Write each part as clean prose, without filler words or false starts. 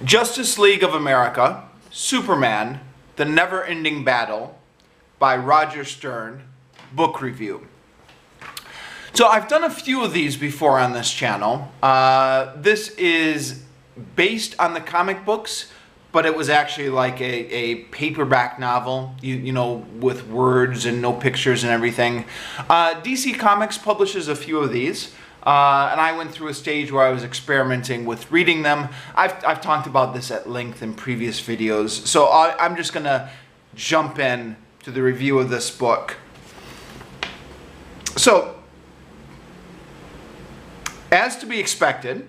Justice League of America, Superman, The Never-Ending Battle by Roger Stern, book review. So I've done a few of these before on this channel. This is based on the comic books, but it was actually like a paperback novel, you know, with words and no pictures and everything. DC Comics publishes a few of these. And I went through a stage where I was experimenting with reading them. I've talked about this at length in previous videos, so I'm just going to jump in to the review of this book. So, as to be expected,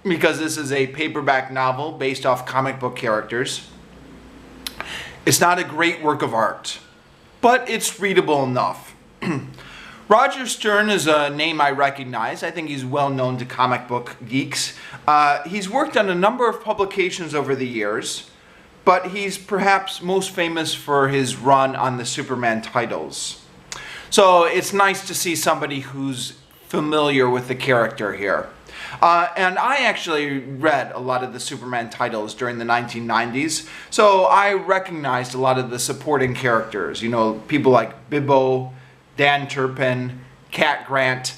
because this is a paperback novel based off comic book characters, it's not a great work of art, but it's readable enough. Roger Stern is a name I recognize. I think he's well known to comic book geeks. He's worked on a number of publications over the years, but he's perhaps most famous for his run on the Superman titles. So it's nice to see somebody who's familiar with the character here. And I actually read a lot of the Superman titles during the 1990s, so I recognized a lot of the supporting characters. You know, people like Bibbo, Dan Turpin, Cat Grant,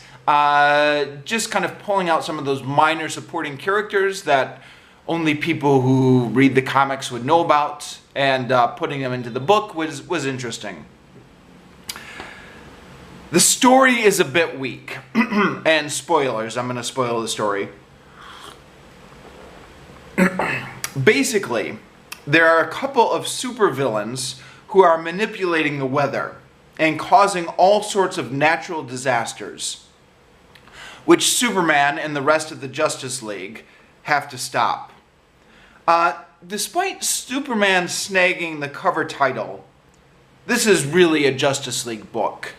just kind of pulling out some of those minor supporting characters that only people who read the comics would know about, and putting them into the book was interesting. The story is a bit weak, and spoilers, I'm going to spoil the story. Basically, there are a couple of supervillains who are manipulating the weather and causing all sorts of natural disasters, which Superman and the rest of the Justice League have to stop. Despite Superman snagging the cover title, this is really a Justice League book,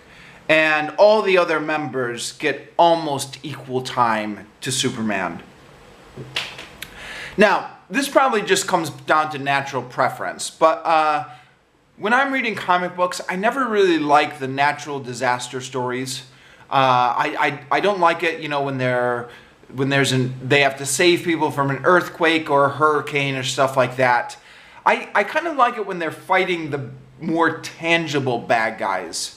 and all the other members get almost equal time to Superman. Now, this probably just comes down to natural preference, but when I'm reading comic books, I never really like the natural disaster stories. I don't like it, you know, when they have to save people from an earthquake or a hurricane or stuff like that. I kind of like it when they're fighting the more tangible bad guys.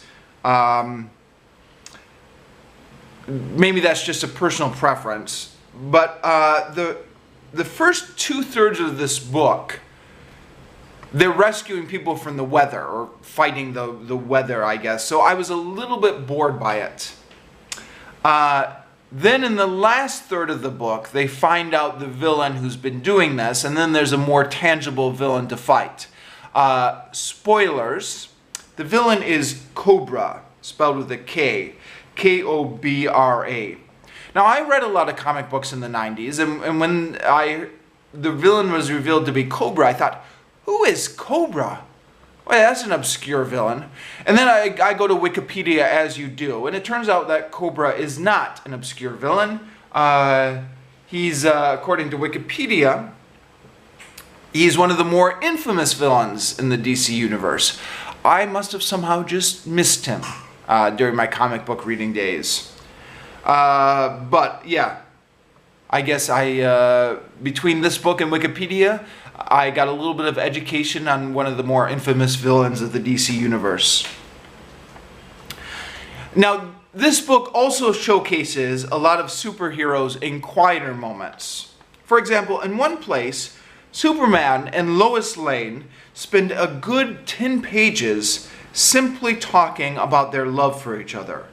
Maybe that's just a personal preference, but the first 2/3 of this book, they're rescuing people from the weather, or fighting the weather, I guess. So I was a little bit bored by it. Then in the last third of the book, they find out the villain who's been doing this, and then there's a more tangible villain to fight. Spoilers, the villain is Kobra, spelled with a K. K-O-B-R-A. Now, I read a lot of comic books in the 90s, and when the villain was revealed to be Kobra, I thought, who is Kobra? Well, that's an obscure villain. And then I go to Wikipedia, as you do, and it turns out that Kobra is not an obscure villain. He's, according to Wikipedia, he's one of the more infamous villains in the DC universe. I must have somehow just missed him during my comic book reading days. But yeah, I guess between this book and Wikipedia, I got a little bit of education on one of the more infamous villains of the DC universe. Now, this book also showcases a lot of superheroes in quieter moments. For example, in one place, Superman and Lois Lane spend a good 10 pages simply talking about their love for each other.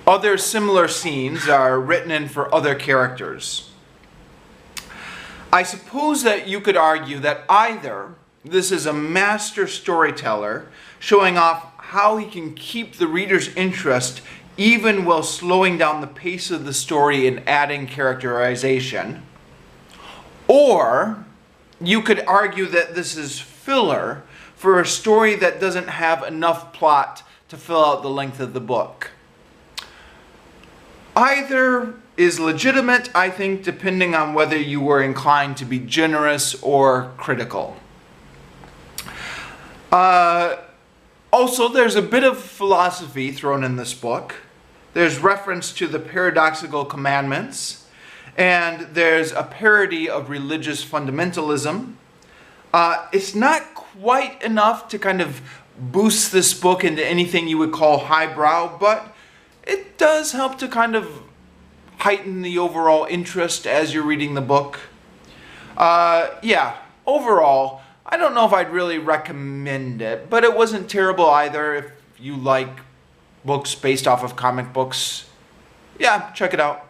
Other similar scenes are written in for other characters. I suppose that you could argue that either this is a master storyteller showing off how he can keep the reader's interest even while slowing down the pace of the story and adding characterization, or you could argue that this is filler for a story that doesn't have enough plot to fill out the length of the book. Either is legitimate, I think, depending on whether you were inclined to be generous or critical. Also, there's a bit of philosophy thrown in this book. There's reference to the paradoxical commandments, And there's a parody of religious fundamentalism. It's not quite enough to kind of boost this book into anything you would call highbrow, but it does help to kind of heighten the overall interest as you're reading the book. Yeah, overall, I don't know if I'd really recommend it, but it wasn't terrible either if you like books based off of comic books. Yeah, check it out.